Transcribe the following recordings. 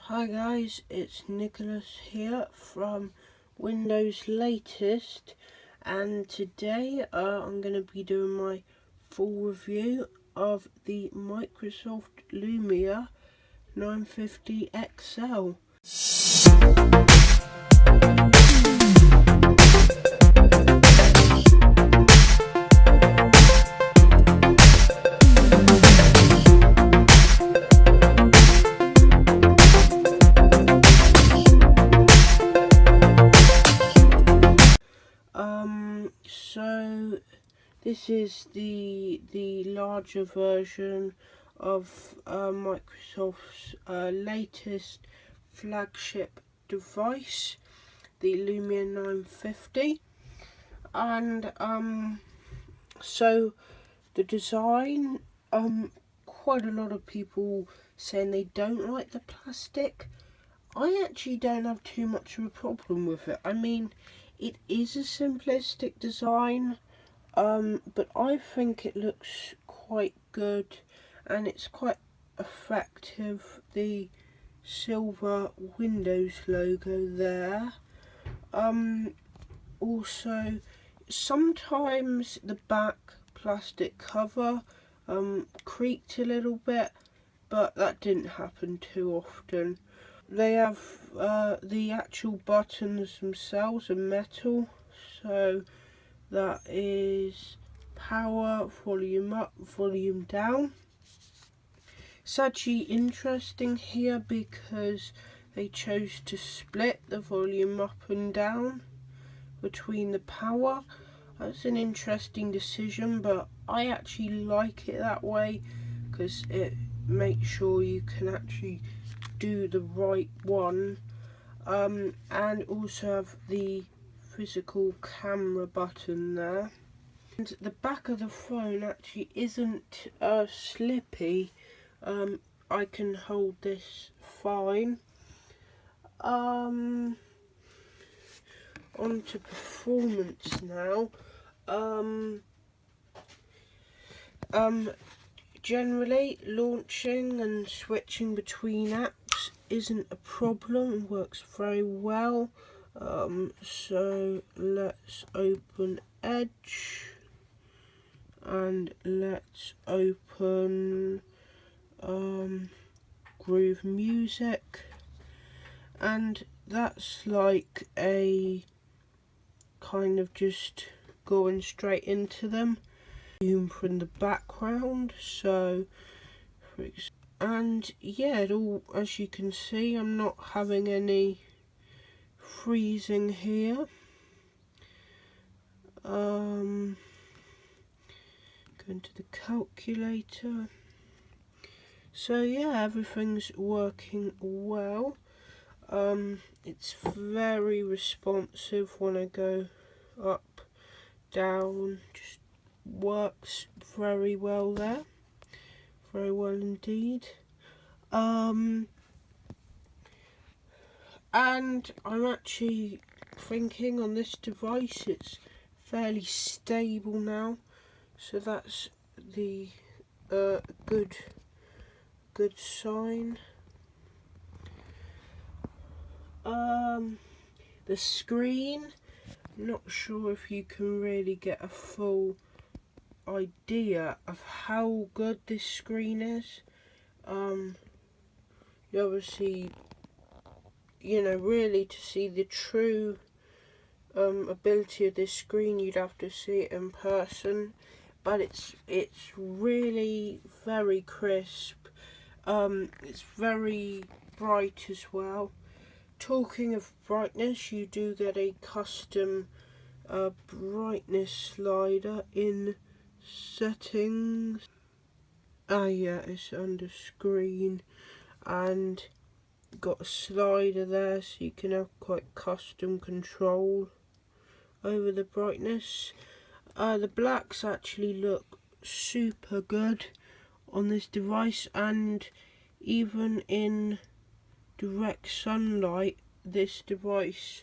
Hi guys, it's Nicholas here from Windows Latest, and today I'm going to be doing my full review of the Microsoft Lumia 950 XL. So this is the larger version of Microsoft's latest flagship device, the Lumia 950, and so the design, quite a lot of people saying they don't like the plastic. I actually don't have too much of a problem with it. I mean, it is a simplistic design, but I think it looks quite good and it's quite effective. The silver Windows logo there. Also, sometimes the back plastic cover creaked a little bit, but that didn't happen too often. They have the actual buttons themselves are metal, so that is power, volume up, volume down. It's actually interesting here because they chose to split the volume up and down between the power. That's an interesting decision, but I actually like it that way because it makes sure you can actually do the right one, and also have the physical camera button there. And the back of the phone actually isn't slippy. I can hold this fine. On to performance now. Generally, launching and switching between apps isn't a problem, works very well. So let's open Edge and let's open Groove Music, and that's like a kind of just going straight into them. From the background, so and yeah, it all, as you can see, I'm not having any freezing here. Going to the calculator. So yeah, everything's working well. It's very responsive when I go up, down, just works very well there, very well indeed. And I'm actually thinking on this device it's fairly stable now, so that's the good sign. The screen, not sure if you can really get a full idea of how good this screen is. You obviously, really to see the true ability of this screen, you'd have to see it in person, but it's really very crisp. It's very bright as well. Talking of brightness, you do get a custom brightness slider in settings. Yeah, it's under screen, and got a slider there so you can have quite custom control over the brightness. The blacks actually look super good on this device, and even in direct sunlight, this device,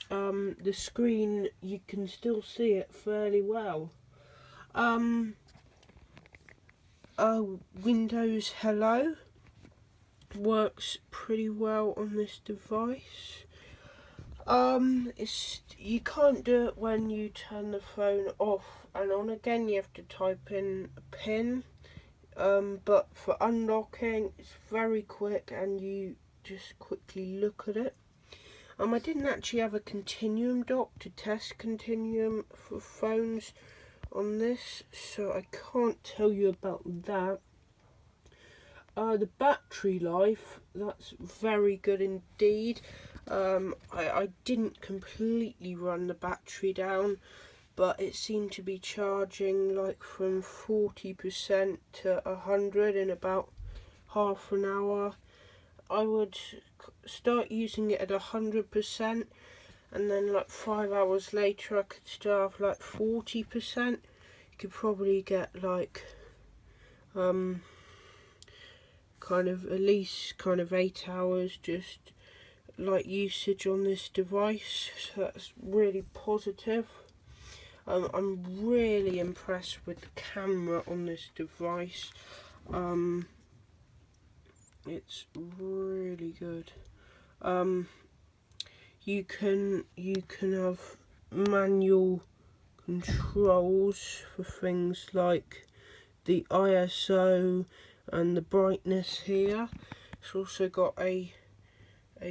the screen, you can still see it fairly well. Windows Hello works pretty well on this device. You can't do it when you turn the phone off and on again. You have to type in a PIN. But for unlocking, it's very quick, and you just quickly look at it. I didn't actually have a Continuum dock to test Continuum for phones on this, so I can't tell you about that. The battery life, that's very good indeed. I didn't completely run the battery down, but it seemed to be charging like from 40% to 100 in about half an hour. I would start using it at 100%, and then like 5 hours later I could still have like 40%. You could probably get like kind of at least kind of 8 hours just light usage on this device, so that's really positive. I'm really impressed with the camera on this device. It's really good. You can have manual controls for things like the ISO and the brightness here. It's also got a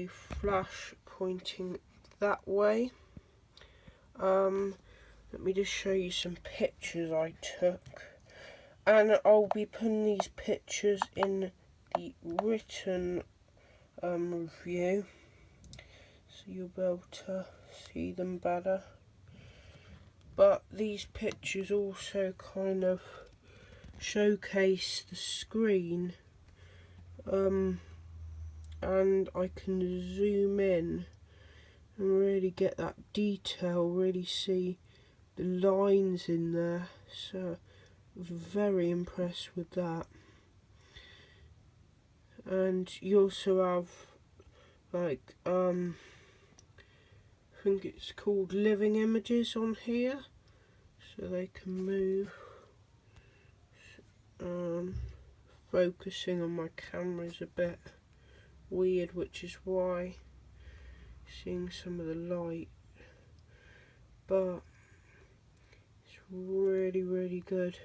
flash pointing that way. Let me just show you some pictures I took, and I'll be putting these pictures in the written review, so you'll be able to see them better. But these pictures also kind of showcase the screen, and I can zoom in and really get that detail, really see the lines in there, so very impressed with that. And you also have like I think it's called living images on here, so they can move. Focusing on my camera is a bit weird, which is why seeing some of the light, but it's really good.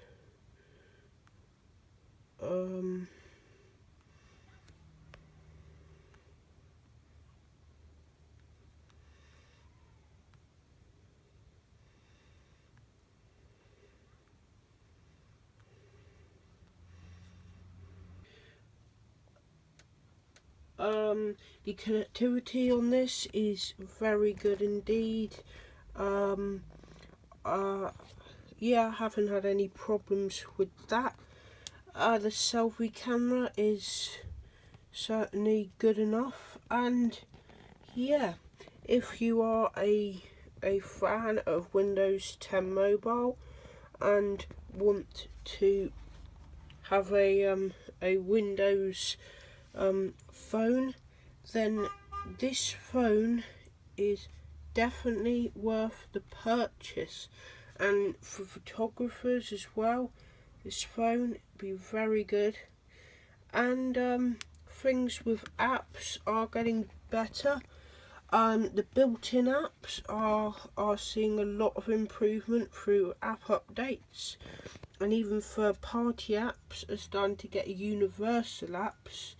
The connectivity on this is very good indeed. Yeah, I haven't had any problems with that. The selfie camera is certainly good enough, and yeah, if you are a fan of Windows 10 Mobile and want to have a Windows phone, then this phone is definitely worth the purchase. And for photographers as well, this phone would be very good. And things with apps are getting better. The built-in apps are seeing a lot of improvement through app updates, and even third-party apps are starting to get universal apps,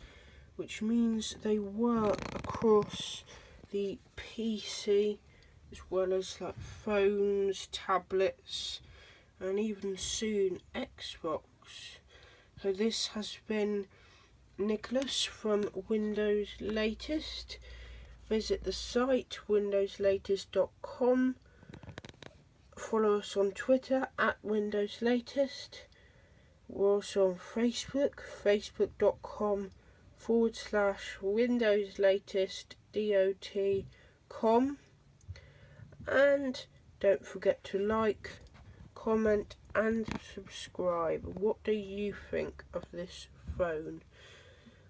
which means they work across the PC as well as like phones, tablets, and even soon Xbox. So this has been Nicholas from Windows Latest. Visit the site windowslatest.com. Follow us on Twitter at Windows Latest. We're also on Facebook, facebook.com/windowslatest.com. And don't forget to like, comment and subscribe. What do you think of this phone?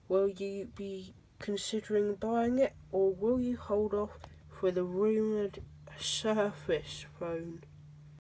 Will you be considering buying it, or will you hold off for the rumoured Surface phone?